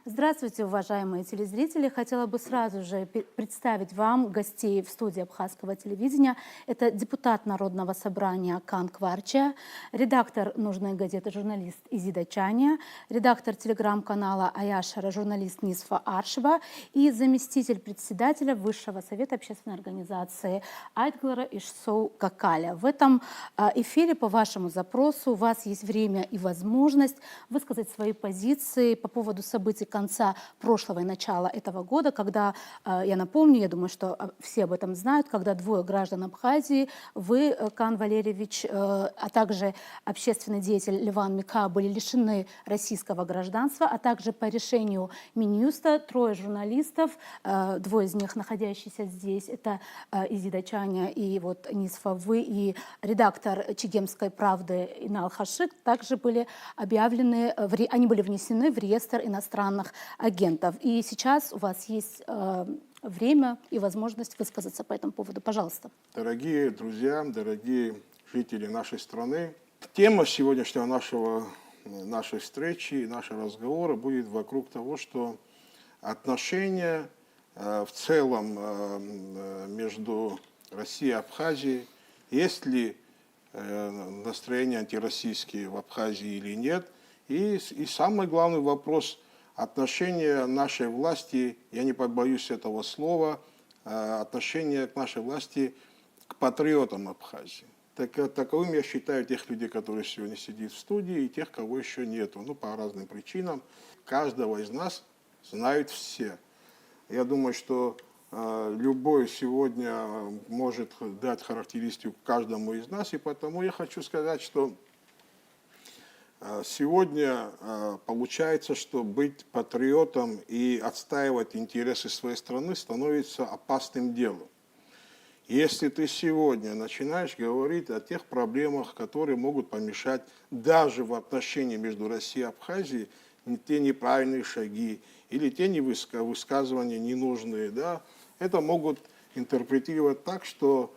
Здравствуйте, уважаемые телезрители. Хотела бы сразу же представить вам гостей в студии Абхазского телевидения. Это депутат Народного собрания Кан Кварча, редактор «Нужной газеты» журналист Изида Чаня, редактор телеграм-канала Аяшара журналист Нисфа Аршева и заместитель председателя Высшего совета общественной организации Айтглара Ишсоу Какаля. В этом эфире по вашему запросу у вас есть время и возможность высказать свои позиции по поводу событий конца прошлого и начала этого года, когда, я напомню, я думаю, что все об этом знают, когда двое граждан Абхазии, вы, Кан Валерьевич, а также общественный деятель Леван Мика были лишены российского гражданства, а также по решению Минюста трое журналистов, двое из них находящиеся здесь, это Изида Чаня и вот Нисфа, вы и редактор Чегемской правды Инал Хашик, также были объявлены, они были внесены в реестр иностранных агентов. И сейчас у вас есть время и возможность высказаться по этому поводу. Пожалуйста. Дорогие друзья, дорогие жители нашей страны, тема сегодняшнего нашей встречи и нашего разговора будет вокруг того, что отношения в целом между Россией и Абхазией, есть ли настроения антироссийские в Абхазии или нет, и самый главный вопрос – отношение нашей власти, я не побоюсь этого слова, отношение к нашей власти к патриотам Абхазии. Таковым я считаю тех людей, которые сегодня сидят в студии, и тех, кого еще нету. Ну, по разным причинам. Каждого из нас знают все. Я думаю, что любой сегодня может дать характеристику каждому из нас, и потому я хочу сказать, что сегодня получается, что быть патриотом и отстаивать интересы своей страны становится опасным делом. Если ты сегодня начинаешь говорить о тех проблемах, которые могут помешать даже в отношении между Россией и Абхазией, те неправильные шаги или те высказывания ненужные, да, это могут интерпретировать так, что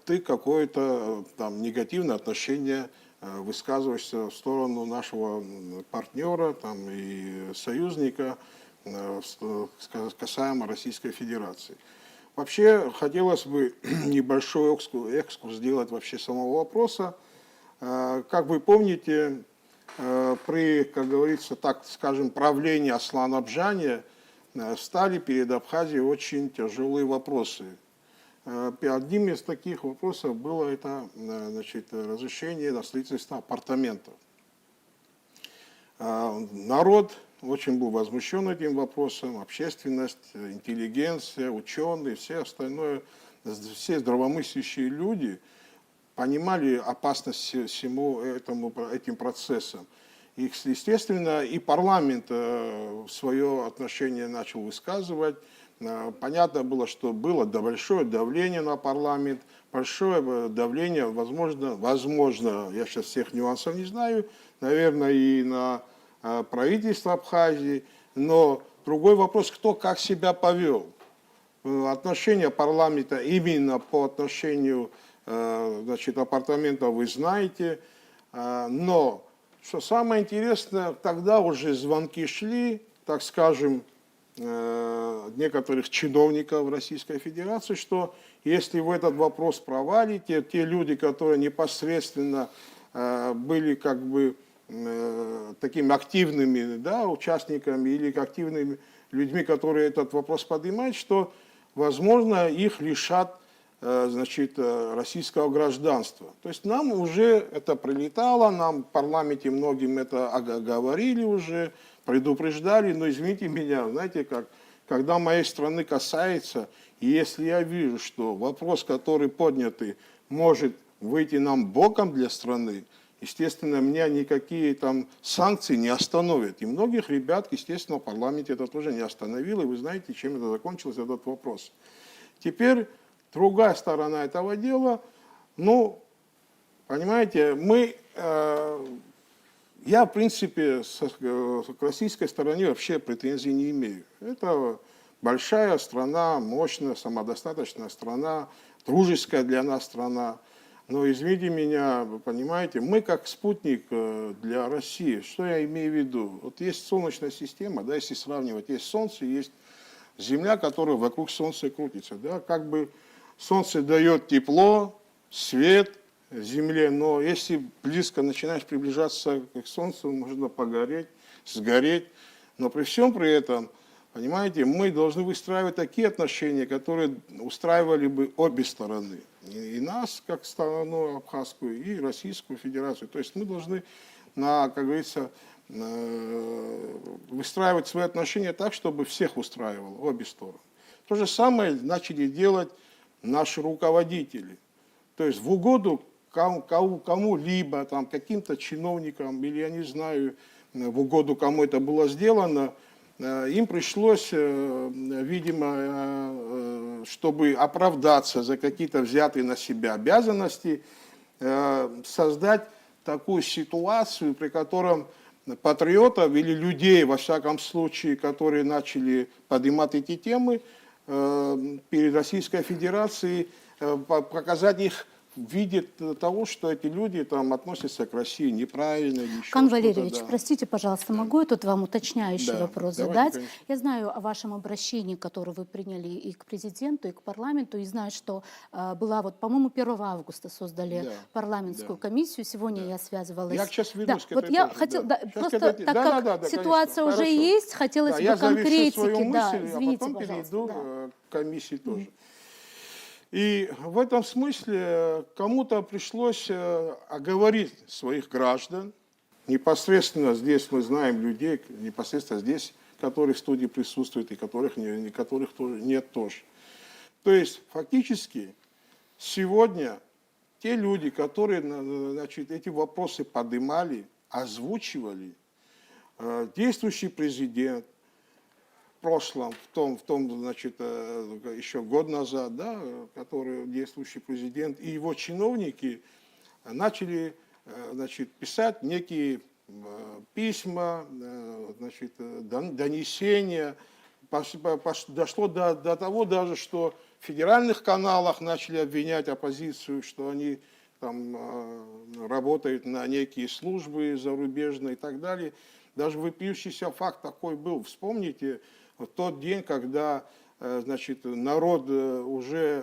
ты какое-то там негативное отношение высказываешься в сторону нашего партнера там, и союзника касаемо Российской Федерации. Вообще, хотелось бы небольшой экскурс сделать вообще самого вопроса. Как вы помните, при, как говорится, так скажем, правлении Аслана Абжани стали перед Абхазией очень тяжелые вопросы. Одним из таких вопросов было это, значит, разрешение на строительство апартаментов. Народ очень был возмущен этим вопросом, общественность, интеллигенция, ученые, все остальное, все здравомыслящие люди понимали опасность всему этим процессам. И, естественно, и парламент свое отношение начал высказывать. Понятно было, что было большое давление на парламент, большое давление, возможно, я сейчас всех нюансов не знаю, наверное, и на правительство Абхазии, но другой вопрос, кто как себя повел. Отношение парламента именно по отношению, значит, апартаментов вы знаете, но, что самое интересное, тогда уже звонки шли, так скажем, некоторых чиновников Российской Федерации, что если вы этот вопрос провалите, те люди, которые непосредственно были как бы такими активными, да, участниками или активными людьми, которые этот вопрос поднимают, что, возможно, их лишат, значит, российского гражданства. То есть нам уже это прилетало, нам в парламенте многим это говорили уже, предупреждали, но извините меня, знаете, когда моей страны касается, и если я вижу, что вопрос, который поднятый, может выйти нам боком для страны, естественно, меня никакие там санкции не остановят. И многих ребят, естественно, в парламенте это тоже не остановило, и вы знаете, чем это закончился, этот вопрос. Теперь другая сторона этого дела, ну, понимаете, я, в принципе, к российской стороне вообще претензий не имею. Это большая страна, мощная, самодостаточная страна, дружеская для нас страна. Но извините меня, вы понимаете, мы как спутник для России, что я имею в виду? Вот есть Солнечная система, да, если сравнивать, есть Солнце, есть Земля, которая вокруг Солнца крутится, да, как бы Солнце дает тепло, свет Земле, но если близко начинаешь приближаться к Солнцу, можно погореть, сгореть, но при всем при этом, понимаете, мы должны выстраивать такие отношения, которые устраивали бы обе стороны. И нас, как сторону абхазскую, и Российскую Федерацию. То есть мы должны, как говорится, выстраивать свои отношения так, чтобы всех устраивало, обе стороны. То же самое начали делать наши руководители. То есть в угоду кому-либо, там, каким-то чиновникам, или я не знаю, в угоду кому это было сделано, им пришлось, видимо, чтобы оправдаться за какие-то взятые на себя обязанности, создать такую ситуацию, при котором патриотов или людей, во всяком случае, которые начали поднимать эти темы перед Российской Федерацией, показать их в виде того, что эти люди там относятся к России неправильно или еще Кан что-то, Валерьевич, да. простите, пожалуйста, могу я тут вам уточняющий Да, вопрос давайте, задать? конечно. Я знаю о вашем обращении, которое вы приняли и к президенту, и к парламенту, и знаю, что была вот, по-моему, 1 августа создали Да, парламентскую да. комиссию. Сегодня я связывалась. Я сейчас вернусь к вот этой я тоже, хотел, да. да, Сейчас просто к этой- так да, как да, да, ситуация конечно, уже хорошо. есть, хотелось Да, бы я завершу свою конкретики. Да, мысль, а извините, потом пожалуйста. перейду Да. к комиссии тоже. И в этом смысле кому-то пришлось оговорить своих граждан. Непосредственно здесь мы знаем людей, непосредственно здесь, которые в студии присутствуют, и которых тоже нет тоже. То есть фактически сегодня те люди, которые, значит, эти вопросы поднимали, озвучивали, действующий президент, в прошлом, в том, значит, еще год назад, да, который действующий президент и его чиновники начали, значит, писать некие письма, значит, донесения. Дошло до того даже, что в федеральных каналах начали обвинять оппозицию, что они там работают на некие службы зарубежные и так далее. Даже вопиющийся факт такой был. Вспомните тот день, когда, значит, народ уже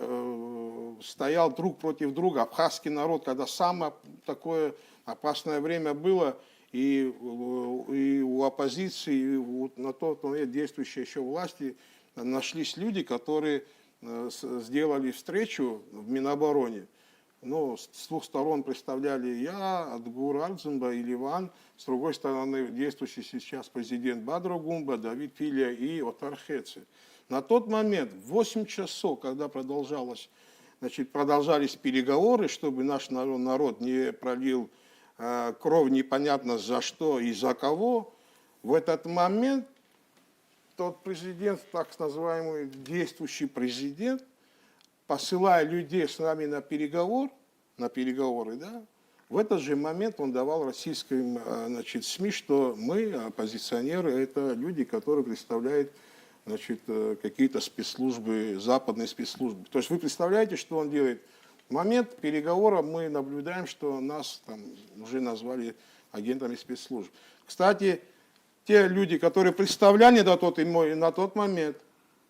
стоял друг против друга, абхазский народ, когда самое такое опасное время было, и у оппозиции, и на тот момент действующей еще власти нашлись люди, которые сделали встречу в Минобороне. Ну, с двух сторон представляли я, Адгур Альцинба и Ливан, с другой стороны действующий сейчас президент Бадро Гумба, Давид Филия и Отар Хеци. На тот момент, в 8 часов, когда продолжались переговоры, чтобы наш народ не пролил кровь непонятно за что и за кого, в этот момент тот президент, так называемый действующий президент, посылая людей с нами на переговоры, да, в этот же момент он давал российским, значит, СМИ, что мы, оппозиционеры, это люди, которые представляют, значит, какие-то спецслужбы, западные спецслужбы. То есть вы представляете, что он делает? В момент переговора мы наблюдаем, что нас там уже назвали агентами спецслужб. Кстати, те люди, которые представляли на тот момент,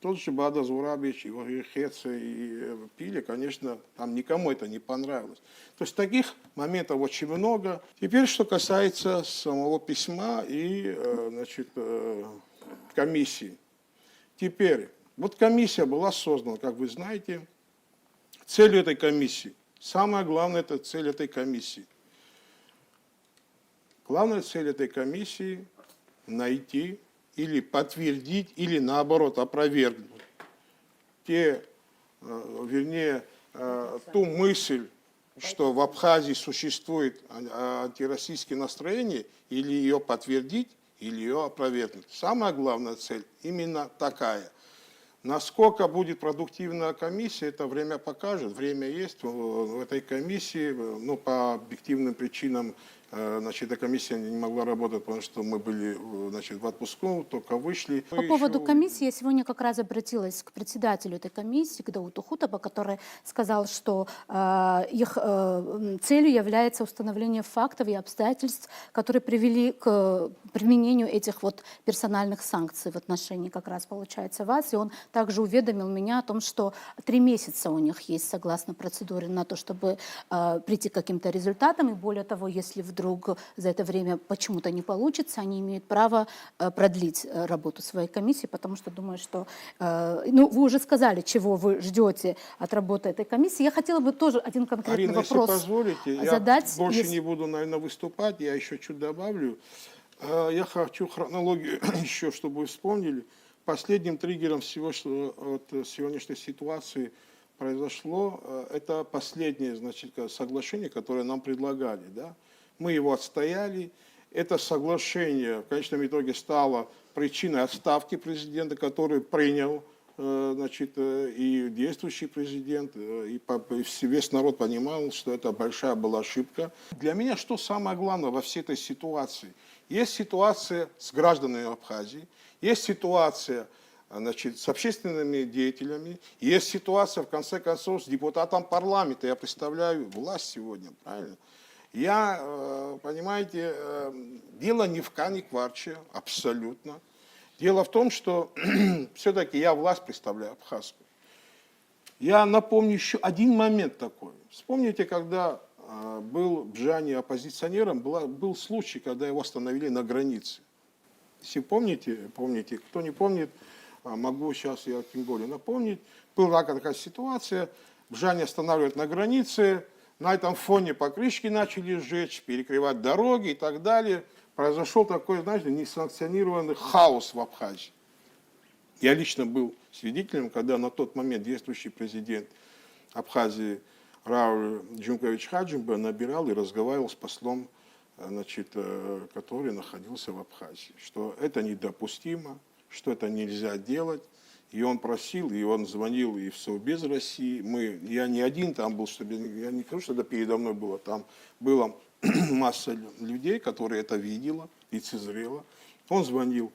тот же Бада Зурабич, и Хеца, и Пили, конечно, там никому это не понравилось. То есть таких моментов очень много. Теперь, что касается самого письма и, значит, комиссии. Теперь, вот комиссия была создана, как вы знаете. Цель этой комиссии, самое главное, это цель этой комиссии. Главная цель этой комиссии – найти или подтвердить, или наоборот опровергнуть ту мысль, что в Абхазии существует антироссийские настроения, или ее подтвердить, или ее опровергнуть. Самая главная цель именно такая. Насколько будет продуктивная комиссия, это время покажет. Время есть в этой комиссии, ну, по объективным причинам Значит, эта комиссия не могла работать, потому что мы были, значит, в отпуску, только вышли. По поводу комиссии, я сегодня как раз обратилась к председателю этой комиссии, к Дауту Хутаба, который сказал, что их целью является установление фактов и обстоятельств, которые привели к применению этих вот персональных санкций в отношении как раз, получается, вас. И он также уведомил меня о том, что 3 месяца у них есть, согласно процедуре, на то, чтобы прийти к каким-то результатам. И более того, если вдруг за это время почему-то не получится, они имеют право продлить работу своей комиссии, потому что думаю, что ну, вы уже сказали, чего вы ждете от работы этой комиссии. Я хотела бы тоже один конкретный Арина, вопрос если позволите, задать. я больше не буду, наверное, выступать, я еще чуть добавлю. Я хочу хронологию еще, чтобы вы вспомнили. Последним триггером всего, что от сегодняшней ситуации произошло, это последнее, значит, соглашение, которое нам предлагали. Да? Мы его отстояли. Это соглашение в конечном итоге стало причиной отставки президента, который принял, значит, и действующий президент, и весь народ понимал, что это большая была ошибка. Для меня что самое главное во всей этой ситуации? Есть ситуация с гражданами Абхазии, есть ситуация, значит, с общественными деятелями, есть ситуация, в конце концов, с депутатом парламента. Я представляю власть сегодня, правильно? Я, понимаете, дело не в Кане Кварче, абсолютно. Дело в том, что все-таки я власть представляю абхазскую. Я напомню еще один момент такой. Вспомните, когда был Бжани оппозиционером, был случай, когда его остановили на границе. Если помните, кто не помнит, могу сейчас я тем более напомнить. Была такая ситуация, Бжани останавливают на границе, на этом фоне покрышки начали сжечь, перекрывать дороги и так далее. Произошел такой, знаете, несанкционированный хаос в Абхазии. Я лично был свидетелем, когда на тот момент действующий президент Абхазии Рауль Джункович Хаджимба набирал и разговаривал с послом, значит, который находился в Абхазии, что это недопустимо, что это нельзя делать. И он просил, и он звонил и в Совбез России. Я не один там был, чтобы, я не скажу, что это передо мной было, там была масса людей, которые это видела, лицезрела. Он звонил,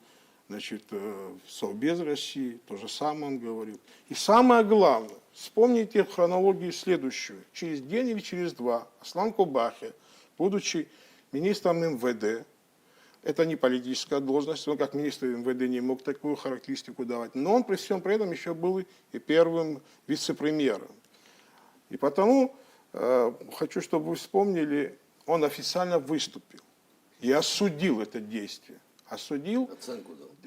значит, в Совбез России, то же самое он говорил. И самое главное, вспомните хронологию следующую. Через день или через два Аслан Кубахи, будучи министром МВД, это не политическая должность, он как министр МВД не мог такую характеристику давать, но он при всем при этом еще был и первым вице-премьером. И потому хочу, чтобы вы вспомнили, он официально выступил и осудил это действие. Осудил,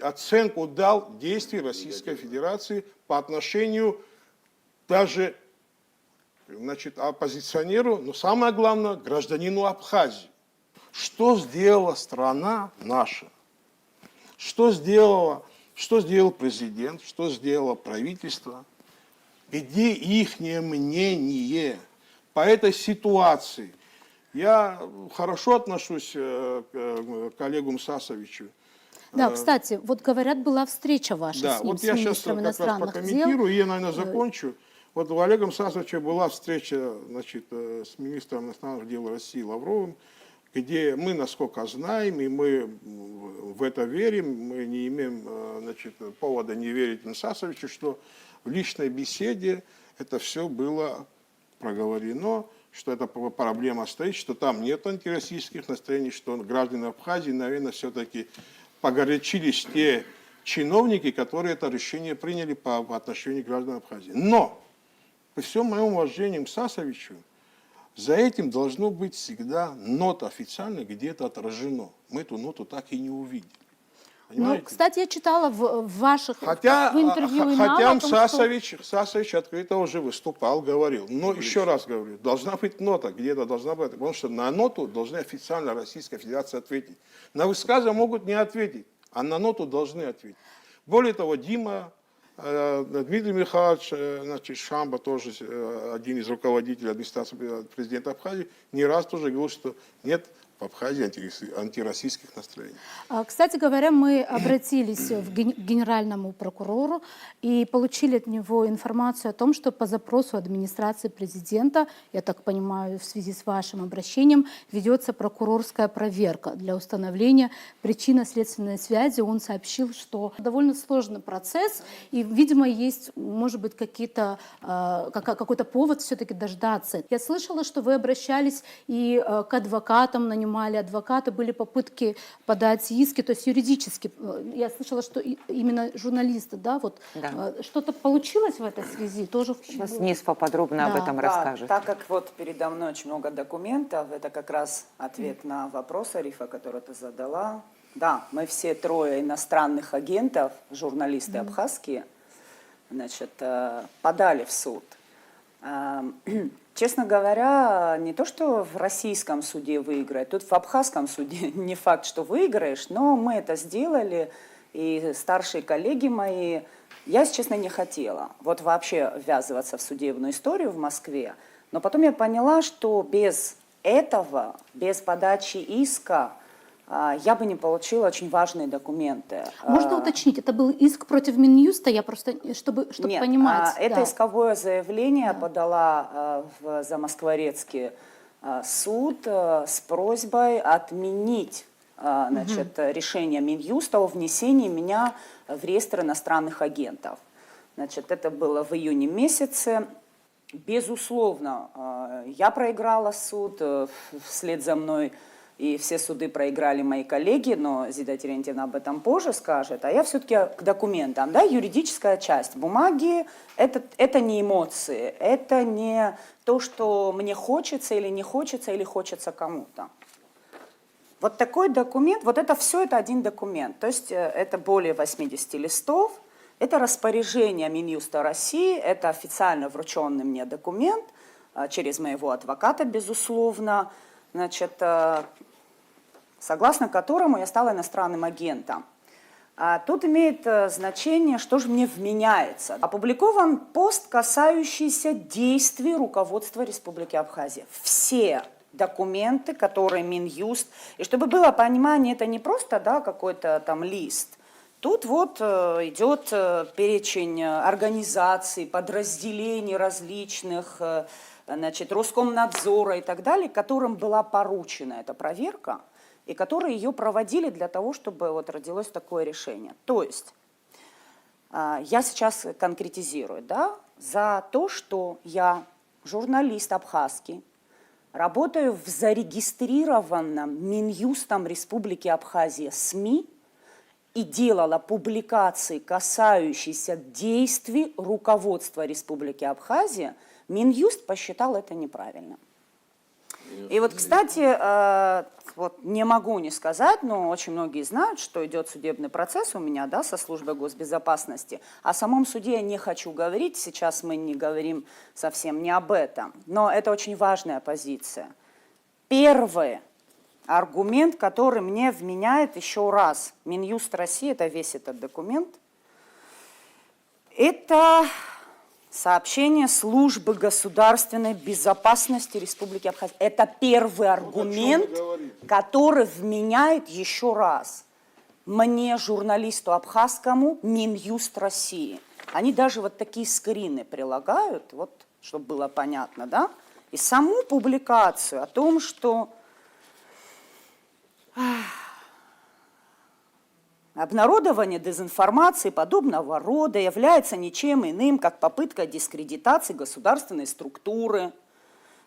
оценку дал действий Российской Федерации по отношению даже, значит, оппозиционеру, но самое главное, гражданину Абхазии. Что сделала страна наша? Что сделал президент? Что сделало правительство? Где их мнение по этой ситуации? Я хорошо отношусь к Олегу Мсасовичу. Да, кстати, вот говорят, была встреча ваша да, с ним, вот с я сейчас министром как раз иностранных прокомментирую, дел. и я, наверное, закончу. Вот у Олега Мсасовича была встреча, значит, с министром иностранных дел России Лавровым, где мы, насколько знаем, и мы в это верим, мы не имеем, значит, повода не верить Мсасовичу, что в личной беседе это все было проговорено, что эта проблема стоит, что там нет антироссийских настроений, что граждане Абхазии, наверное, все-таки погорячились те чиновники, которые это решение приняли по отношению к гражданам Абхазии. Но, при всем моем уважении к Мсасовичу, за этим должно быть всегда нота официально где-то отражено. Мы эту ноту так и не увидели. Ну, кстати, я читала в ваших в интервью хотя Мсасович открыто уже выступал, говорил. Но еще раз говорю, должна быть нота, где-то должна быть, потому что на ноту должны официально Российская Федерация ответить. На высказы могут не ответить, а на ноту должны ответить. Более того, Дима, Дмитрий Михайлович, значит, Шамба, тоже один из руководителей администрации президента Абхазии, не раз тоже говорил, что нет в Абхазии антироссийских настроений. Кстати говоря, мы обратились к генеральному прокурору и получили от него информацию о том, что по запросу администрации президента, я так понимаю, в связи с вашим обращением, ведется прокурорская проверка для установления причинно-следственной связи. Он сообщил, что довольно сложный процесс, и, видимо, есть, может быть, какой-то повод все-таки дождаться. Я слышала, что вы обращались и к адвокатам, нанимали адвоката, были попытки подать иски, то есть юридически. Я слышала, что именно журналисты, да, вот что-то получилось в этой связи? Тоже сейчас Низ поподробно об этом расскажет. Так как вот передо мной очень много документов, это как раз ответ на вопрос, Арифа, который ты задала. Да, мы все трое иностранных агентов, журналисты абхазские, значит, подали в суд. Честно говоря, не то, что в российском суде выиграть, тут в абхазском суде не факт, что выиграешь, но мы это сделали, и старшие коллеги мои, я, если честно, не хотела вот вообще ввязываться в судебную историю в Москве, но потом я поняла, что без этого, без подачи иска, я бы не получила очень важные документы. Можно уточнить, это был иск против Минюста, я просто, чтобы Нет, понимать. это да. исковое заявление подала в Замоскворецкий суд с просьбой отменить значит, решение Минюста о внесении меня в реестр иностранных агентов. Значит, это было в июне месяце. Безусловно, я проиграла суд, вслед за мной и все суды проиграли мои коллеги, но Зида Терентьевна об этом позже скажет. А я все-таки к документам. Да, юридическая часть бумаги это не эмоции, это не то, что мне хочется, или хочется кому-то. Вот такой документ, вот это все, это один документ. То есть это более 80 листов. Это распоряжение Минюста России, это официально врученный мне документ через моего адвоката, безусловно. Значит, согласно которому я стала иностранным агентом. Тут имеет значение, что же мне вменяется. Опубликован пост, касающийся действий руководства Республики Абхазия. Все документы, которые Минюст... И чтобы было понимание, это не просто какой-то там лист. Тут вот идет перечень организаций, подразделений различных, значит, Роскомнадзора и так далее, которым была поручена эта проверка, и которые ее проводили для того, чтобы вот родилось такое решение. То есть, я сейчас конкретизирую, да, за то, что я журналист абхазский, работаю в зарегистрированном Минюстом Республики Абхазия СМИ и делала публикации, касающиеся действий руководства Республики Абхазия, Минюст посчитал это неправильным. И вот, кстати, вот не могу не сказать, но очень многие знают, что идет судебный процесс у меня, да, со службой госбезопасности. О самом суде я не хочу говорить, сейчас мы не говорим совсем не об этом. Но это очень важная позиция. Первый аргумент, который мне вменяет еще раз Минюст России, это весь этот документ, это... сообщение Службы государственной безопасности Республики Абхазия. Это первый аргумент, который вменяет еще раз мне, журналисту абхазскому, Минюст России. Они даже вот такие скрины прилагают, вот, чтобы было понятно, да? И саму публикацию о том, что обнародование дезинформации подобного рода является ничем иным, как попытка дискредитации государственной структуры,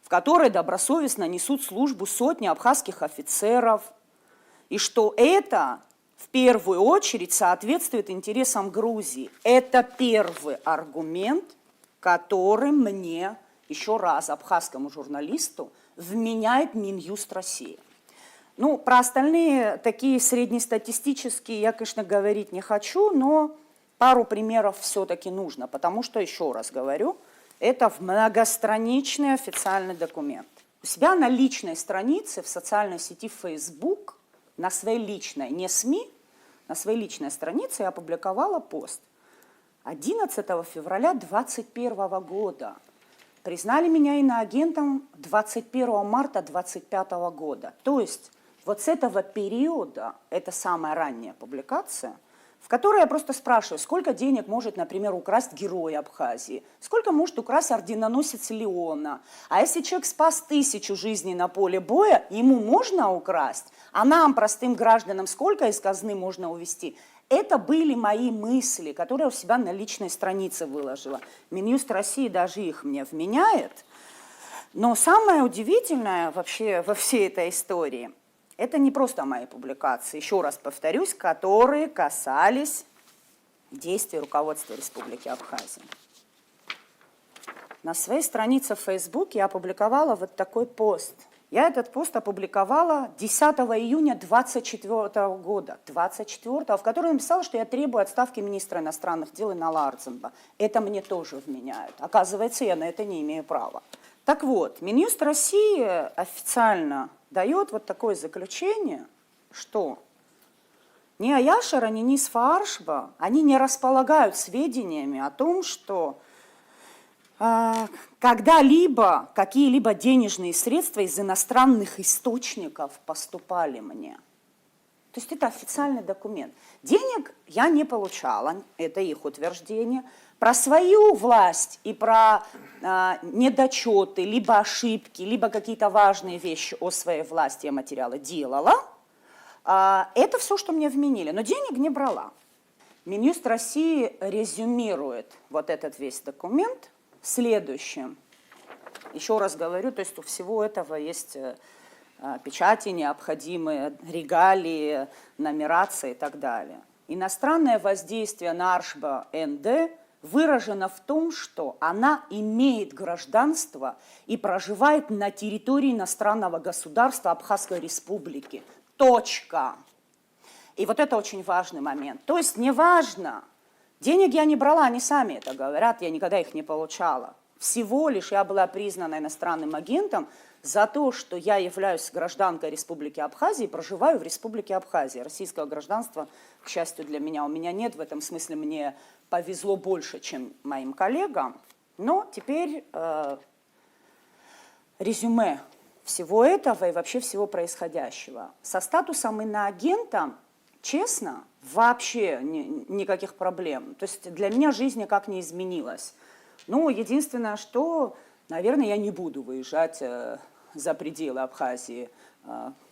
в которой добросовестно несут службу сотни абхазских офицеров, и что это в первую очередь соответствует интересам Грузии. Это первый аргумент, который мне, еще раз, абхазскому журналисту, вменяет Минюст России. Ну, про остальные такие среднестатистические я, конечно, говорить не хочу, но пару примеров все-таки нужно, потому что, еще раз говорю, это многостраничный официальный документ. У себя на личной странице в социальной сети Facebook, на своей личной, не СМИ, на своей личной странице я опубликовала пост. 11 февраля 2021 года признали меня иноагентом 21 марта 2025 года. То есть вот с этого периода, это самая ранняя публикация, в которой я просто спрашиваю, сколько денег может, например, украсть герой Абхазии, сколько может украсть орденоносец Леона. А если человек спас 1000 жизней на поле боя, ему можно украсть, а нам, простым гражданам, сколько из казны можно увести? Это были мои мысли, которые я у себя на личной странице выложила. Минюст России даже их мне вменяет. Но самое удивительное вообще во всей этой истории – это не просто мои публикации, еще раз повторюсь, которые касались действий руководства Республики Абхазия. На своей странице в Facebook я опубликовала вот такой пост. Я этот пост опубликовала 10 июня 2024 года, в котором написала, что я требую отставки министра иностранных дел Инала Ардзинба. Это мне тоже вменяют. Оказывается, я на это не имею права. Так вот, Минюст России официально дает вот такое заключение, что ни Аяшара, ни Нисфа Аршба, они не располагают сведениями о том, что когда-либо какие-либо денежные средства из иностранных источников поступали мне. То есть это официальный документ. Денег я не получала, это их утверждение. Про свою власть и про недочеты, либо ошибки, либо какие-то важные вещи о своей власти я материалы делала. Это все, что мне вменили, но денег не брала. Минюст России резюмирует вот этот весь документ следующим. Еще раз говорю, то есть у всего этого есть печати необходимые, регалии, нумерация и так далее. Иностранное воздействие на Аршба НД выражено в том, что она имеет гражданство и проживает на территории иностранного государства Абхазской республики. Точка. И вот это очень важный момент. То есть неважно, денег я не брала, они сами это говорят, я никогда их не получала. Всего лишь я была признана иностранным агентом за то, что я являюсь гражданкой Республики Абхазия и проживаю в Республике Абхазия. Российского гражданства, к счастью для меня, у меня нет. В этом смысле мне повезло больше, чем моим коллегам. Но теперь резюме всего этого и вообще всего происходящего. Со статусом иноагента, честно, вообще никаких проблем. То есть для меня жизнь никак не изменилась. Ну, единственное, что, наверное, я не буду выезжать за пределы Абхазии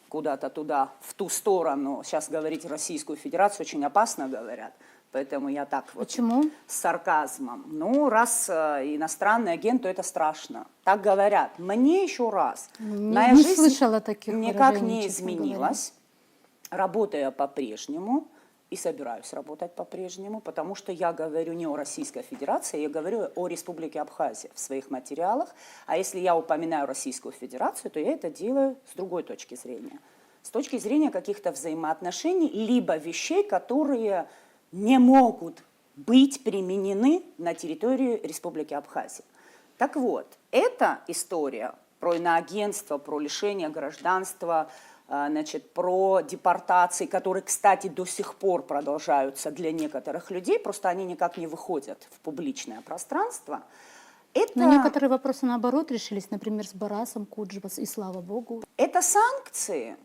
куда-то туда, в ту сторону. Сейчас говорить Российскую Федерацию очень опасно, говорят. Поэтому я так вот Почему? с сарказмом. Ну, раз иностранный агент, то это страшно. Так говорят. Мне еще раз. Моя Не жизнь слышала таких никак выражений, не честно изменилась. Работаю я по-прежнему и собираюсь работать по-прежнему, потому что я говорю не о Российской Федерации, я говорю о Республике Абхазия в своих материалах. А если я упоминаю Российскую Федерацию, то я это делаю с другой точки зрения. С точки зрения каких-то взаимоотношений, либо вещей, которые не могут быть применены на территории Республики Абхазия. Так вот, эта история про иноагентство, про лишение гражданства, значит, про депортации, которые, кстати, до сих пор продолжаются для некоторых людей, просто они никак не выходят в публичное пространство. Это, Но некоторые вопросы, наоборот, решились, например, с Барасом, Куджбас, и слава богу. это санкции,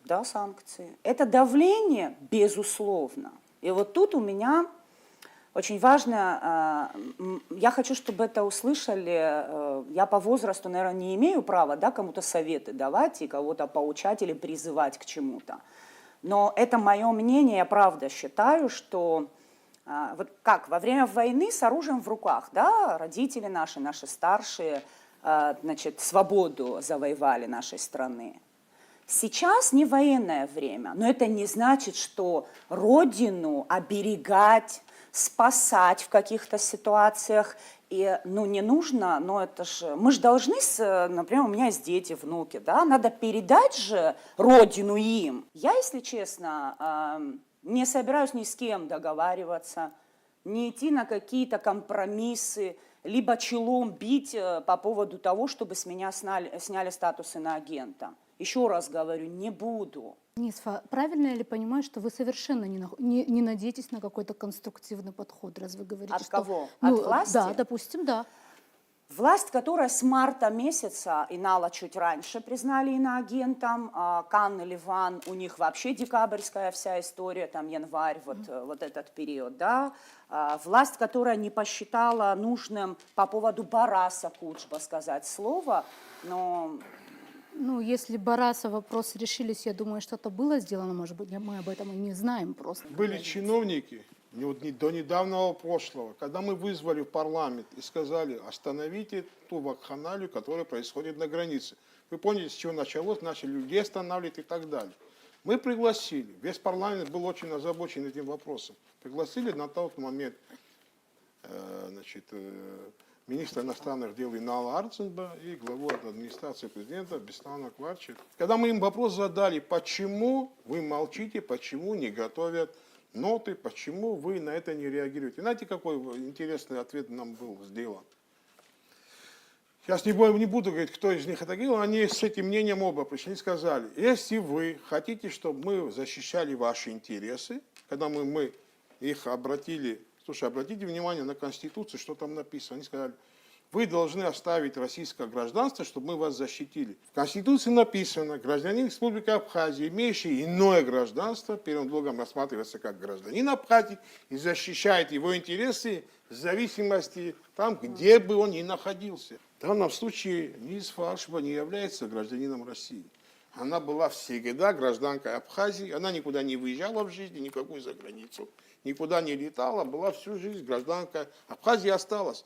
да, санкции. Это давление, безусловно. И вот тут у меня очень важно, я хочу, чтобы это услышали, я по возрасту, наверное, не имею права, да, кому-то советы давать и кого-то поучать или призывать к чему-то. Но это мое мнение, я правда считаю, что вот как во время войны с оружием в руках, да, родители наши старшие, значит, свободу завоевали нашей страны. Сейчас не военное время, но это не значит, что родину оберегать, спасать в каких-то ситуациях, и, ну, не нужно, но это же, мы же должны, например, у меня есть дети, внуки, да, надо передать же родину им. Я, если честно, не собираюсь ни с кем договариваться, не идти на какие-то компромиссы, либо челом бить по поводу того, чтобы с меня сняли статус иноагента. Еще раз говорю, не буду. Нисфа, правильно я ли понимаю, что вы совершенно не надеетесь на какой-то конструктивный подход, раз вы говорите, От что... кого? Ну, От власти? Да, допустим, да. Власть, которая с марта месяца, Инала чуть раньше признали иноагентом, Кан и Ливан, у них вообще декабрьская вся история, там январь, вот этот период, да. Власть, которая не посчитала нужным по поводу Бараса Кучба сказать слово, но... Ну, если Бараса вопрос решились, я думаю, что-то было сделано, может быть, мы об этом и не знаем просто. Были чиновники до недавнего прошлого, когда мы вызвали в парламент и сказали, остановите ту вакханалию, которая происходит на границе. Вы поняли, с чего началось, начали людей останавливать и так далее. Мы пригласили, весь парламент был очень озабочен этим вопросом, пригласили на тот момент министра иностранных дел Инала Арценба и главу администрации президента Беслана Кварча. Когда мы им вопрос задали, почему вы молчите, почему не готовят ноты, почему вы на это не реагируете. Знаете, какой интересный ответ нам был сделан? Сейчас не буду говорить, кто из них это говорил, они с этим мнением оба пришли и сказали, если вы хотите, чтобы мы защищали ваши интересы, когда мы их обратили, слушай, обратите внимание на Конституцию, что там написано. Они сказали, вы должны оставить российское гражданство, чтобы мы вас защитили. В Конституции написано, гражданин Республики Абхазия, имеющий иное гражданство, первым долгом рассматривается как гражданин Абхазии и защищает его интересы в зависимости там, где бы он ни находился. В данном случае мисс Фаршба не является гражданином России. Она была всегда гражданкой Абхазии, она никуда не выезжала в жизни, никакую за границу, никуда не летала, была всю жизнь гражданкой Абхазии, осталась.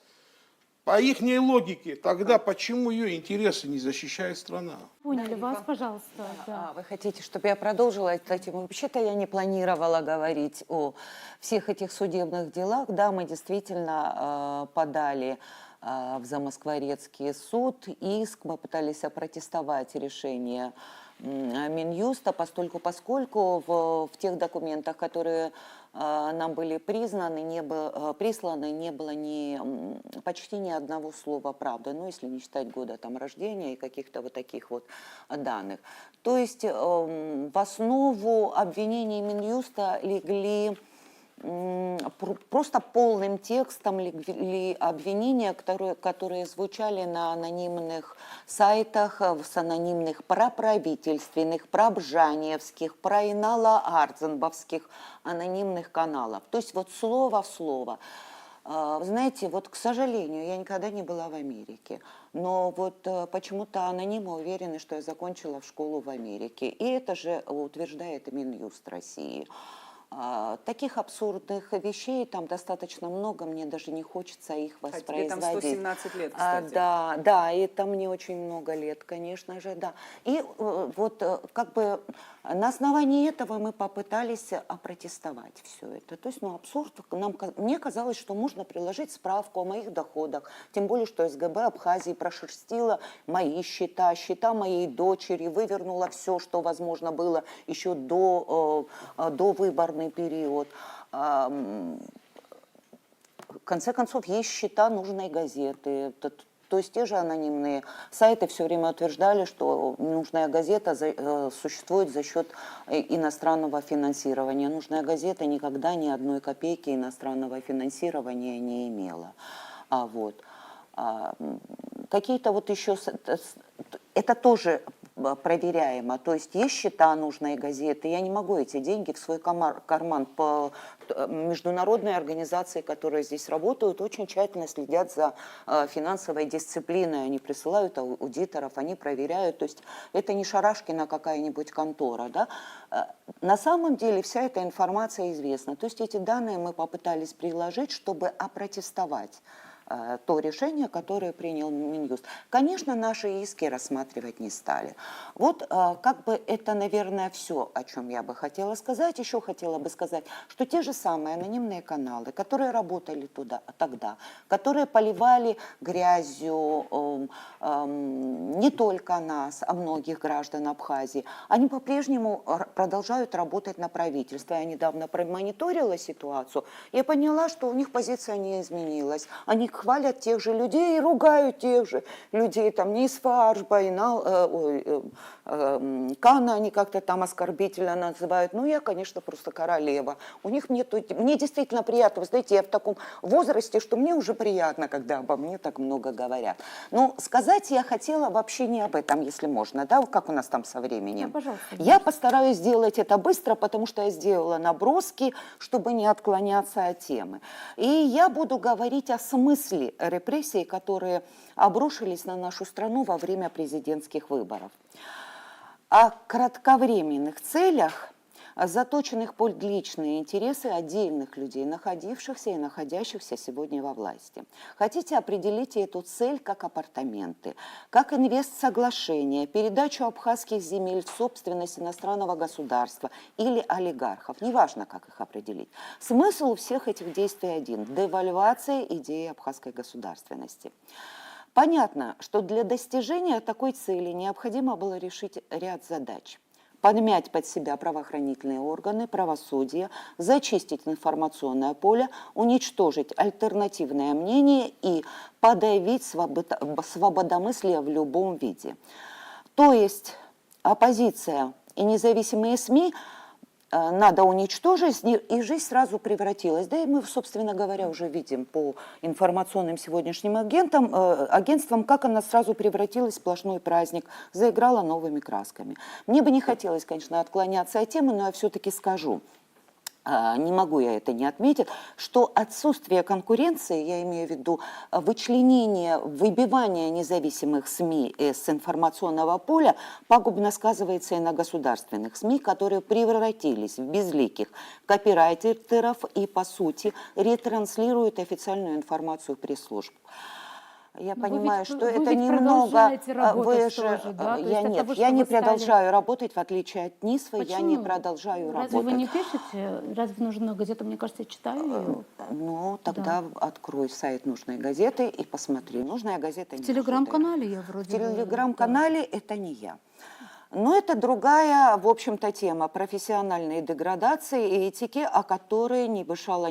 По их логике, тогда почему ее интересы не защищает страна? Поняли вас, пожалуйста. Да. Вы хотите, чтобы я продолжила эту тему? Вообще-то я не планировала говорить о всех этих судебных делах. Да, мы действительно подали в Замоскворецкий суд иск, мы пытались опротестовать решение Минюста, поскольку в тех документах, которые нам были присланы, не было почти ни одного слова правды, ну, если не считать года там, рождения и каких-то вот таких вот данных. То есть в основу обвинений Минюста легли просто полным текстом легли обвинения, которые звучали на анонимных сайтах, с анонимных проправительственных, пробжаневских, проинало-ардзенбовских анонимных каналов. То есть вот слово в слово. Знаете, вот, к сожалению, я никогда не была в Америке, но вот почему-то анонимы уверены, что я закончила в школу в Америке. И это же утверждает Минюст России. Таких абсурдных вещей там достаточно много, мне даже не хочется их воспроизводить. Тебе там 117 лет, кстати. Да, и это мне очень много лет, конечно же, да. И вот как бы на основании этого мы попытались опротестовать все это. То есть, абсурд. Мне казалось, что можно приложить справку о моих доходах, тем более, что СГБ Абхазии прошерстила мои счета моей дочери, вывернула все, что возможно было еще до выборного период. В конце концов, есть счета нужной газеты. То есть те же анонимные сайты все время утверждали, что нужная газета существует за счет иностранного финансирования. Нужная газета никогда ни одной копейки иностранного финансирования не имела. Какие-то вот еще... Это тоже проверяемо. То есть есть счета нужной газеты. Я не могу эти деньги в свой карман. По международные организации, которые здесь работают, очень тщательно следят за финансовой дисциплиной. Они присылают аудиторов, они проверяют. То есть это не Шарашкина какая-нибудь контора. Да? На самом деле вся эта информация известна. То есть эти данные мы попытались приложить, чтобы опротестовать то решение, которое принял Минюст. Конечно, наши иски рассматривать не стали. Вот как бы это, наверное, все, о чем я бы хотела сказать. Еще хотела бы сказать, что те же самые анонимные каналы, которые работали тогда, которые поливали грязью не только нас, а многих граждан Абхазии, они по-прежнему продолжают работать на правительстве. Я недавно промониторила ситуацию и поняла, что у них позиция не изменилась. Они хвалят тех же людей и ругают тех же людей, там, не из Фаржба, Кана они как-то там оскорбительно называют. Ну, я, конечно, просто королева. У них мне действительно приятно. Вы знаете, я в таком возрасте, что мне уже приятно, когда обо мне так много говорят. Но сказать я хотела вообще не об этом, если можно, да, как у нас там со временем. Да, пожалуйста. Я постараюсь сделать это быстро, потому что я сделала наброски, чтобы не отклоняться от темы. И я буду говорить о смысле репрессий, которые обрушились на нашу страну во время президентских выборов. О кратковременных целях, заточенных под личные интересы отдельных людей, находившихся и находящихся сегодня во власти. Хотите, определите эту цель как апартаменты, как инвестсоглашение, передачу абхазских земель в собственность иностранного государства или олигархов, неважно, как их определить. Смысл у всех этих действий один – девальвация идеи абхазской государственности. Понятно, что для достижения такой цели необходимо было решить ряд задач. Подмять под себя правоохранительные органы, правосудие, зачистить информационное поле, уничтожить альтернативное мнение и подавить свободомыслие в любом виде. То есть оппозиция и независимые СМИ надо уничтожить, и жизнь сразу превратилась. Да и мы, собственно говоря, уже видим по информационным сегодняшним агентствам, как она сразу превратилась в сплошной праздник, заиграла новыми красками. Мне бы не хотелось, конечно, отклоняться от темы, но я все-таки скажу. Не могу я это не отметить, что отсутствие конкуренции, я имею в виду вычленение, выбивание независимых СМИ с информационного поля, пагубно сказывается и на государственных СМИ, которые превратились в безликих копирайтеров и, по сути, ретранслируют официальную информацию пресс-служб. Я понимаю, что это немного... Вы же... Я не продолжаю работать, в отличие от НИСВы, я не продолжаю работать. Разве вы не пишете? Разве нужную газету, мне кажется, я читаю ее? Ну, тогда открой сайт нужной газеты и посмотри. Нужная газета не В телеграм-канале я вроде... В телеграм-канале это не я. Но это другая, в общем-то, тема профессиональной деградации и этики, о которой не мешало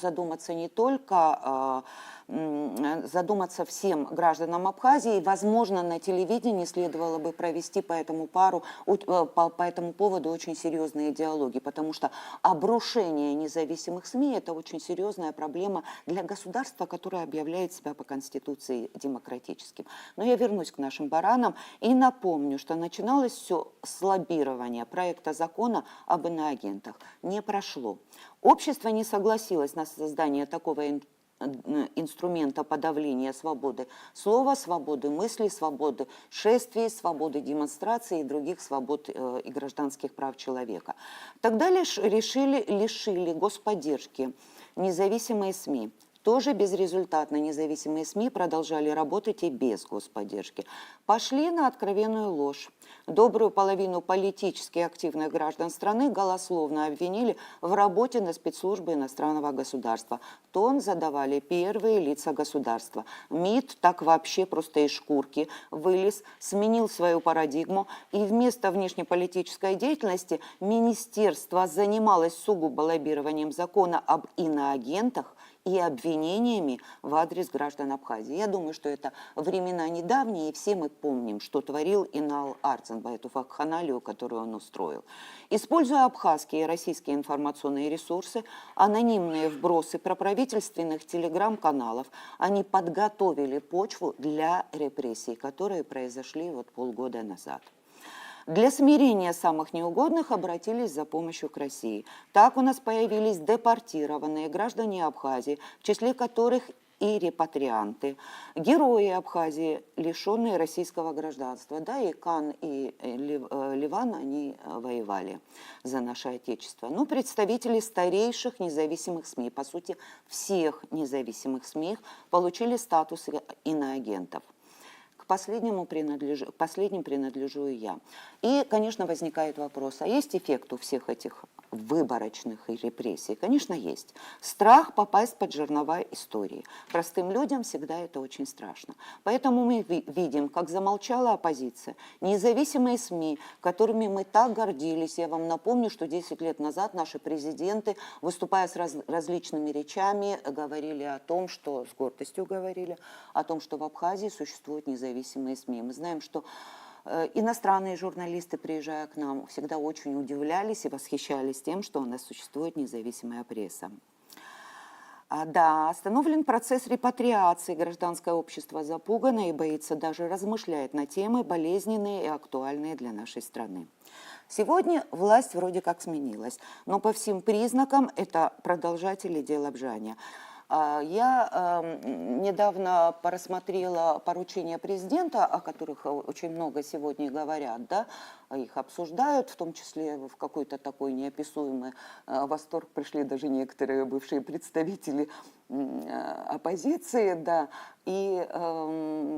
задуматься не только задуматься всем гражданам Абхазии. Возможно, на телевидении следовало бы провести по этому поводу очень серьезные диалоги, потому что обрушение независимых СМИ – это очень серьезная проблема для государства, которое объявляет себя по Конституции демократическим. Но я вернусь к нашим баранам и напомню, что начиналось все с лоббирования проекта закона об иноагентах. Не прошло. Общество не согласилось на создание такого инструмента подавления свободы слова, свободы мысли, свободы шествий, свободы демонстрации и других свобод и гражданских прав человека. Тогда лишили господдержки независимые СМИ. Тоже безрезультатно независимые СМИ продолжали работать и без господдержки. Пошли на откровенную ложь. Добрую половину политически активных граждан страны голословно обвинили в работе на спецслужбы иностранного государства. Тон задавали первые лица государства. МИД так вообще просто из шкурки вылез, сменил свою парадигму, и вместо внешнеполитической деятельности министерство занималось сугубо лоббированием закона об иноагентах и обвинениями в адрес граждан Абхазии. Я думаю, что это времена недавние, и все мы помним, что творил Инал Арценба, эту вакханалию, которую он устроил. Используя абхазские и российские информационные ресурсы, анонимные вбросы проправительственных телеграм-каналов, они подготовили почву для репрессий, которые произошли вот полгода назад. Для смирения самых неугодных обратились за помощью к России. Так у нас появились депортированные граждане Абхазии, в числе которых и репатрианты, герои Абхазии, лишенные российского гражданства. Да, и Кан, и Ливан, они воевали за наше Отечество. Но представители старейших независимых СМИ, по сути, всех независимых СМИ, получили статус иноагентов. К последним принадлежу и я. И, конечно, возникает вопрос, а есть эффект у всех этих выборочных репрессий, конечно, есть. Страх попасть под жернова истории. Простым людям всегда это очень страшно. Поэтому мы видим, как замолчала оппозиция, независимые СМИ, которыми мы так гордились. Я вам напомню, что 10 лет назад наши президенты, выступая с различными речами, говорили о том, что, с гордостью говорили, о том, что в Абхазии существуют независимые СМИ. Мы знаем, что иностранные журналисты, приезжая к нам, всегда очень удивлялись и восхищались тем, что у нас существует независимая пресса. Да, остановлен процесс репатриации. Гражданское общество запугано и боится даже размышлять на темы болезненные и актуальные для нашей страны. Сегодня власть вроде как сменилась, но по всем признакам это продолжатели дела Бжаня. Я недавно просмотрела поручения президента, о которых очень много сегодня говорят, да, их обсуждают, в том числе в какой-то такой неописуемый восторг пришли даже некоторые бывшие представители оппозиции, да, и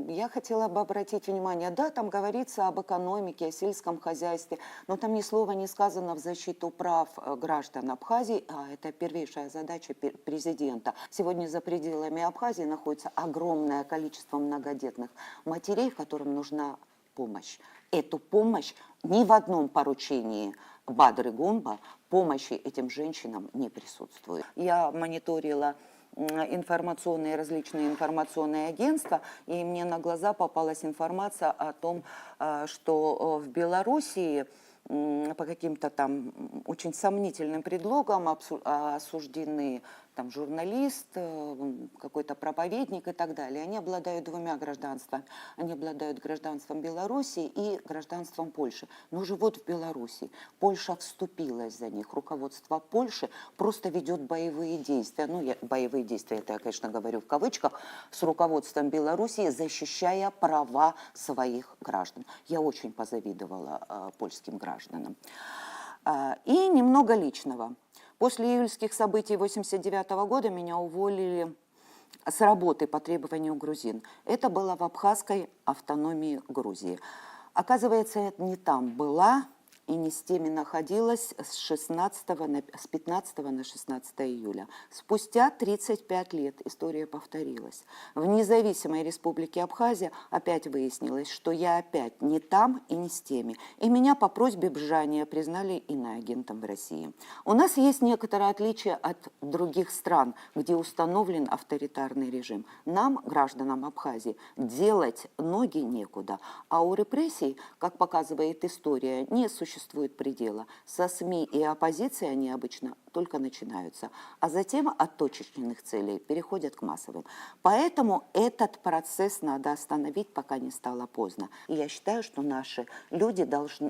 я хотела бы обратить внимание, да, там говорится об экономике, о сельском хозяйстве, но там ни слова не сказано в защиту прав граждан Абхазии, а это первейшая задача президента. Сегодня за пределами Абхазии находится огромное количество многодетных матерей, которым нужна помощь. Эту помощь ни в одном поручении Бадры Гумба помощи этим женщинам не присутствует. Я мониторила различные информационные агентства, и мне на глаза попалась информация о том, что в Белоруссии по каким-то там очень сомнительным предлогам осуждены там журналист, какой-то проповедник и так далее. Они обладают двумя гражданствами. Они обладают гражданством Белоруссии и гражданством Польши. Но живут в Белоруссии. Польша вступилась за них. Руководство Польши просто ведет боевые действия. Ну, боевые действия, это я, конечно, говорю в кавычках, с руководством Белоруссии, защищая права своих граждан. Я очень позавидовала польским гражданам. И немного личного. После июльских событий 1989 года меня уволили с работы по требованию грузин. Это было в Абхазской автономии Грузии. Оказывается, я не там была и не с теми находилась с 15 на 16 июля. Спустя 35 лет история повторилась. В независимой республике Абхазия опять выяснилось, что я опять не там и не с теми. И меня по просьбе Бжания признали иноагентом в России. У нас есть некоторое отличие от других стран, где установлен авторитарный режим. Нам, гражданам Абхазии, делать ноги некуда. А у репрессий, как показывает история, не существует предела. Со СМИ и оппозицией они обычно только начинаются, а затем от точечных целей переходят к массовым. Поэтому этот процесс надо остановить, пока не стало поздно. И я считаю, что наши люди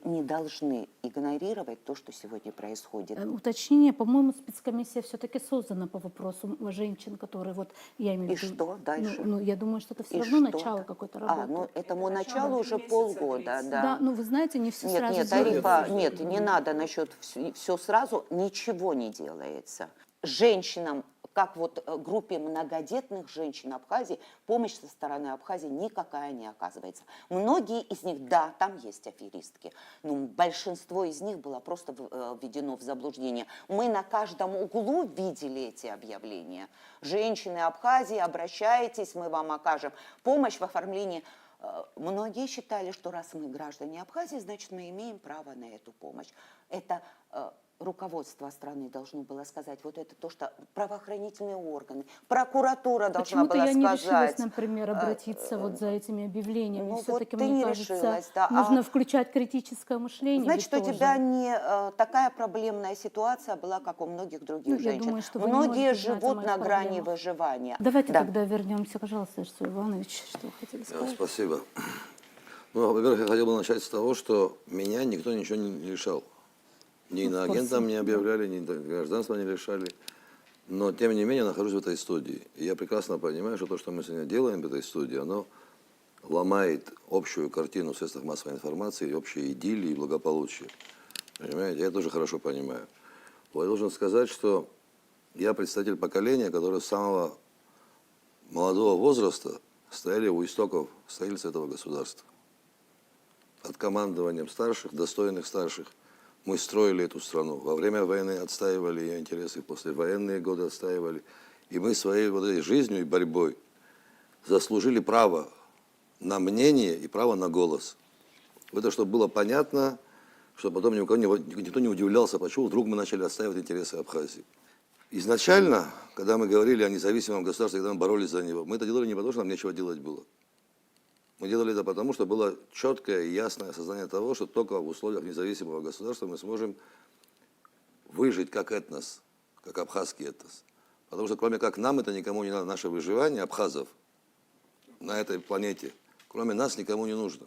не должны игнорировать то, что сегодня происходит. Уточнение, по-моему, спецкомиссия все-таки создана по вопросу женщин, которые вот, я имею в виду... И что дальше? Ну, я думаю, что это все И равно что? начало какой-то работы. Ну этому началу уже полгода, да. Да, ну вы знаете, не все сразу Нет, делают. Арифа, нет, не надо насчет все сразу, ничего не делается. Женщинам, как вот группе многодетных женщин Абхазии, помощь со стороны Абхазии никакая не оказывается. Многие из них, да, там есть аферистки, но большинство из них было просто введено в заблуждение. Мы на каждом углу видели эти объявления. Женщины Абхазии, обращайтесь, мы вам окажем помощь в оформлении. Многие считали, что раз мы граждане Абхазии, значит, мы имеем право на эту помощь. Это руководство страны должно было сказать. Вот это то, что правоохранительные органы, прокуратура должна Почему-то была я не сказать. решилась, например, обратиться вот за этими объявлениями. Ну, Все-таки, вот ты мне не кажется, решилась, да. нужно включать критическое мышление. Значит, ведь у тоже. тебя не такая проблемная ситуация была, как у многих других Я женщин. думаю, что вы не Многие можете знать о живут моих на грани проблемах. выживания. Давайте Да. тогда вернемся, пожалуйста, Эрсу Иванович, что вы хотели сказать. Спасибо. Ну, во-первых, я хотел бы начать с того, что меня никто ничего не лишал. Ни иноагентом не объявляли, ни гражданства не лишали. Но, тем не менее, я нахожусь в этой студии. И я прекрасно понимаю, что то, что мы сегодня делаем в этой студии, оно ломает общую картину в средствах массовой информации, общей идиллии и благополучия. Понимаете? Я тоже хорошо понимаю. Вот я должен сказать, что я представитель поколения, которое с самого молодого возраста стояли у истоков строительства этого государства. От командованием старших, достойных старших, Мы строили эту страну. Во время войны отстаивали ее интересы, после военные годы отстаивали. И мы своей вот этой жизнью и борьбой заслужили право на мнение и право на голос. Это чтобы было понятно, чтобы потом никто не удивлялся, почему вдруг мы начали отстаивать интересы Абхазии. Изначально, когда мы говорили о независимом государстве, когда мы боролись за него, мы это делали не потому, что нам нечего делать было. Мы делали это потому, что было четкое и ясное осознание того, что только в условиях независимого государства мы сможем выжить как этнос, как абхазский этнос. Потому что кроме как нам это никому не надо, наше выживание абхазов на этой планете, кроме нас никому не нужно.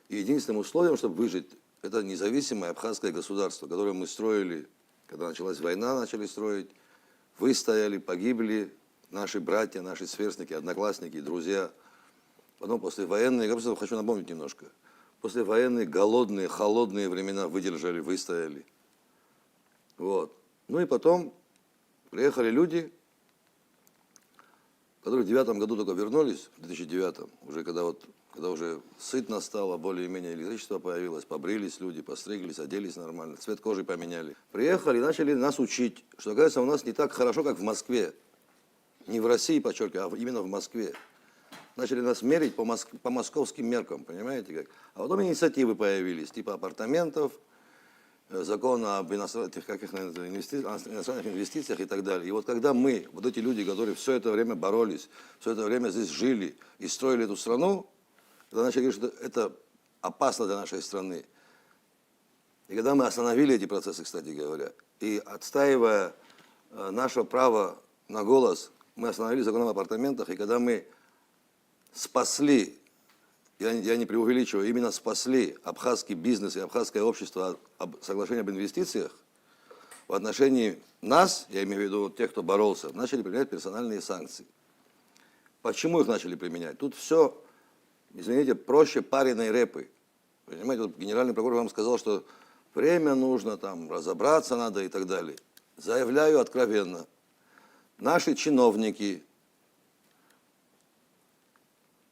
И единственным условием, чтобы выжить, это независимое абхазское государство, которое мы строили, когда началась война, начали строить, выстояли, погибли наши братья, наши сверстники, одноклассники, друзья. Потом послевоенные, я просто хочу напомнить немножко, послевоенные голодные, холодные времена выдержали, выстояли. Вот. Ну и потом приехали люди, которые в 2009 году только вернулись, в 2009, уже когда уже сытно стало, более-менее электричество появилось, побрились люди, постриглись, оделись нормально, цвет кожи поменяли. Приехали и начали нас учить, что, оказывается, у нас не так хорошо, как в Москве. Не в России, подчеркиваю, а именно в Москве. Начали нас мерить по московским меркам, понимаете как? А потом инициативы появились, типа апартаментов, закона об иностранных инвестициях и так далее. И вот когда мы, вот эти люди, которые все это время боролись, все это время здесь жили и строили эту страну, когда начали говорить, что это опасно для нашей страны. И когда мы остановили эти процессы, кстати говоря, и отстаивая наше право на голос, мы остановили закон об апартаментах, и когда мы спасли, я не преувеличиваю, именно спасли абхазский бизнес и абхазское общество от соглашения об инвестициях, в отношении нас, я имею в виду тех, кто боролся, начали применять персональные санкции. Почему их начали применять? Тут все, извините, проще пареной репы. Понимаете, вот генеральный прокурор вам сказал, что время нужно, там, разобраться надо и так далее. Заявляю откровенно, наши чиновники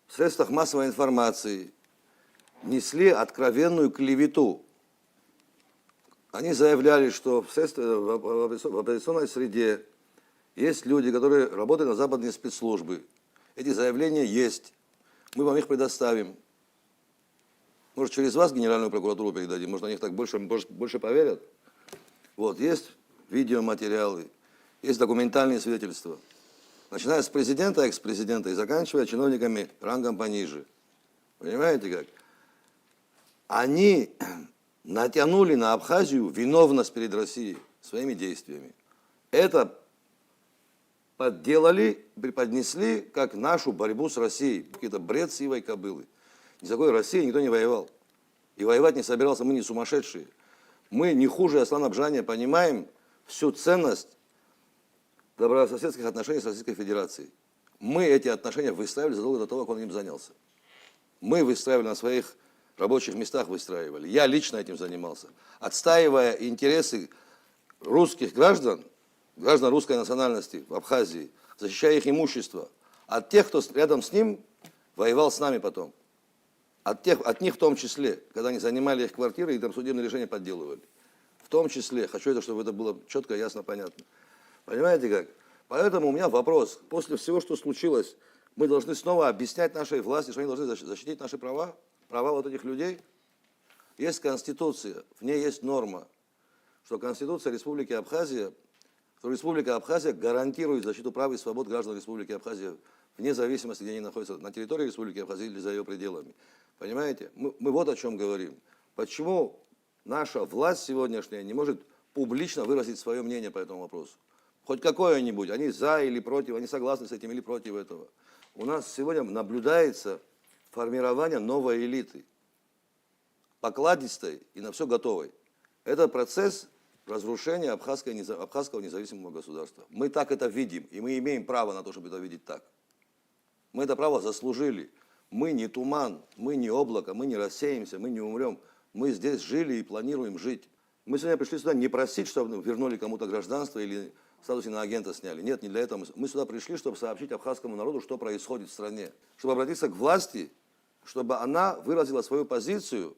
в средствах массовой информации несли откровенную клевету. Они заявляли, что в оппозиционной среде есть люди, которые работают на западные спецслужбы. Эти заявления есть. Мы вам их предоставим. Может, через вас Генеральную прокуратуру передадим, может, они их так больше поверят. Вот, есть видеоматериалы, есть документальные свидетельства. Начиная с президента, экс-президента и заканчивая чиновниками рангом пониже. Понимаете как? Они натянули на Абхазию виновность перед Россией своими действиями. Это подделали, преподнесли как нашу борьбу с Россией. Какой-то бред сивой кобылы. Ни с какой Россией никто не воевал. И воевать не собирался, мы не сумасшедшие. Мы не хуже Аслана Бжания понимаем всю ценность добрососедских отношений с Российской Федерацией. Мы эти отношения выстраивали задолго до того, как он им занялся. Мы выстраивали на своих рабочих местах, выстраивали. Я лично этим занимался. Отстаивая интересы русских граждан, граждан русской национальности в Абхазии, защищая их имущество от тех, кто рядом с ним воевал с нами потом. От них в том числе, когда они занимали их квартиры и там судебные решения подделывали. В том числе, хочу это, чтобы это было четко, ясно, понятно. Понимаете как? Поэтому у меня вопрос. После всего, что случилось, мы должны снова объяснять нашей власти, что они должны защитить наши права, права вот этих людей. Есть Конституция, в ней есть норма, что Конституция Республики Абхазия, что Республика Абхазия гарантирует защиту прав и свобод граждан Республики Абхазия, вне зависимости, где они находятся, на территории Республики Абхазия или за ее пределами. Понимаете? Мы вот о чем говорим. Почему наша власть сегодняшняя не может публично выразить свое мнение по этому вопросу? Хоть какое-нибудь, они за или против, они согласны с этим или против этого. У нас сегодня наблюдается формирование новой элиты, покладистой и на все готовой. Это процесс разрушения абхазского независимого государства. Мы так это видим, и мы имеем право на то, чтобы это видеть так. Мы это право заслужили. Мы не туман, мы не облако, мы не рассеемся, мы не умрем. Мы здесь жили и планируем жить. Мы сегодня пришли сюда не просить, чтобы вернули кому-то гражданство или статус иноагента сняли. Нет, не для этого. Мы сюда пришли, чтобы сообщить абхазскому народу, что происходит в стране. Чтобы обратиться к власти, чтобы она выразила свою позицию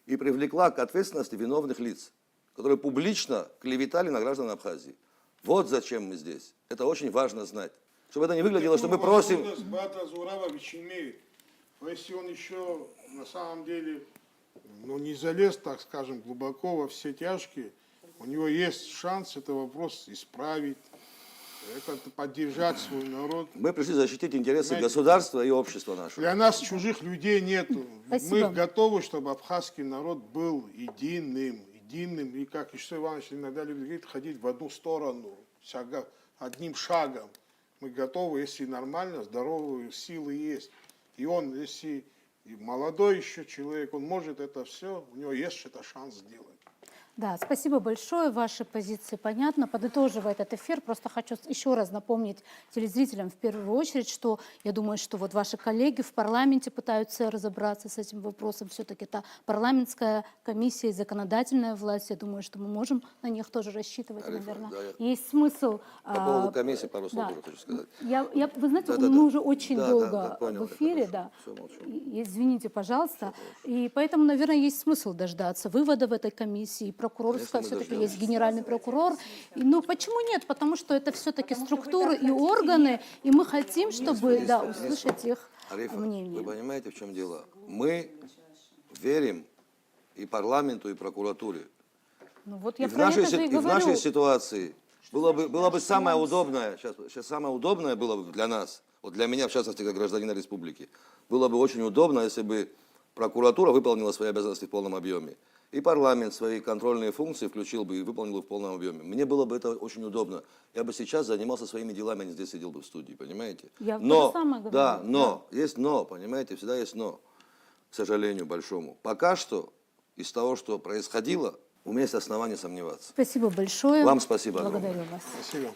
и привлекла к ответственности виновных лиц. которые публично клеветали на граждан Абхазии. Вот зачем мы здесь. Это очень важно знать. Чтобы это не выглядело, что мы просим... Возможность Бата Зуравович имеет. Но если он еще на самом деле не залез, так скажем, глубоко во все тяжкие, у него есть шанс этот вопрос исправить, это поддержать свой народ. Мы пришли защитить интересы государства и общества нашего. Для нас чужих людей нету. Спасибо. Мы готовы, чтобы абхазский народ был единым. И, как Ишсай Иванович иногда любит говорить, ходить в одну сторону, одним шагом. Мы готовы, если нормально, здоровые силы есть. И он, если молодой еще человек, он может это все, у него есть это шанс сделать. Да, спасибо большое. Ваши позиции понятны. Подытоживая этот эфир, просто хочу еще раз напомнить телезрителям в первую очередь, что я думаю, что вот ваши коллеги в парламенте пытаются разобраться с этим вопросом. Все-таки это парламентская комиссия и законодательная власть. Я думаю, что мы можем на них тоже рассчитывать, Арифа, наверное. да, Есть смысл... По поводу комиссии пару слов тоже хочу сказать. Вы знаете, Да-да-да. мы уже очень Да, долго да, понял, в эфире, хорошо. да. Всё, молчу. Извините, пожалуйста. И поэтому, наверное, есть смысл дождаться вывода в этой комиссии. Прокурорская Конечно, мы все-таки дождемся. есть генеральный прокурор. Но почему нет? Потому что это все-таки структуры и органы, и мы хотим, чтобы услышать их Арифа, мнение. вы понимаете, в чем дело? Мы верим и парламенту, и прокуратуре. Ну, вот И я в про нашей, это же и и в говорю. нашей ситуации было бы самое удобное, сейчас самое удобное было бы для нас, вот для меня, в частности, как гражданина республики, было бы очень удобно, если бы прокуратура выполнила свои обязанности в полном объеме. И парламент свои контрольные функции включил бы и выполнил бы в полном объеме. Мне было бы это очень удобно. Я бы сейчас занимался своими делами, а не здесь сидел бы в студии, понимаете? Я то же самое говорю. Да, есть но, понимаете, всегда есть но, к сожалению, большому. Пока что из того, что происходило, у меня есть основания сомневаться. Спасибо большое. Вам спасибо огромное. Благодарю вас. Спасибо.